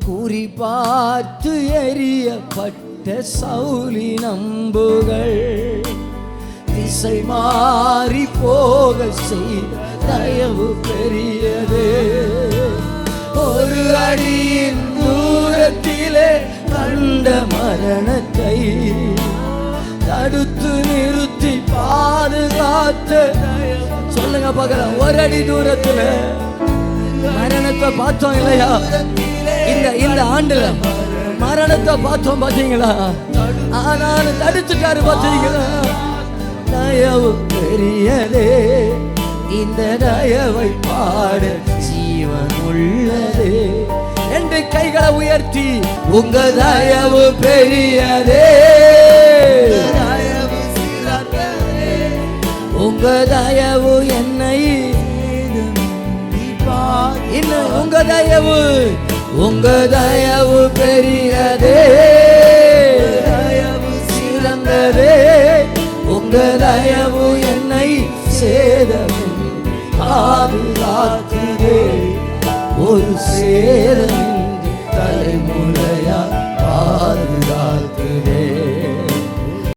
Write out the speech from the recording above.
குறிபார்த்து எரியப்பட்ட சவுலி நம்புகள் திசை மாறி போக செய்த தயவு பெரியது. ஒரு அடியின் தூரத்திலே கண்ட மரணத்தை தடுத்து நிறுத்தி பாதுகாத்த. சொல்லுங்க பார்க்கலாம், ஒரு அடி தூரத்துல மரணத்தை பார்த்தோம் இல்லையா? இந்த ஆண்டுல மரணத்தை பார்த்தோம் பாத்தீங்களா? ஆனாலும் தடுத்துட்டாரு பாத்தீங்களா? தயவு பெரியதே, இந்த தயவை பாட ஜீவன் உள்ளதே. ரெண்டு கைகளை உயர்த்தி உங்க தயவு பெரியதே, உங்க தயவு என்னை இன்னும் உங்க தயவு, உங்க தயவு பெரியதே, தயவு சிறந்ததே. உங்க தயவு என்னை சேதம் பாதுகாத்ததே, ஒரு சேதம்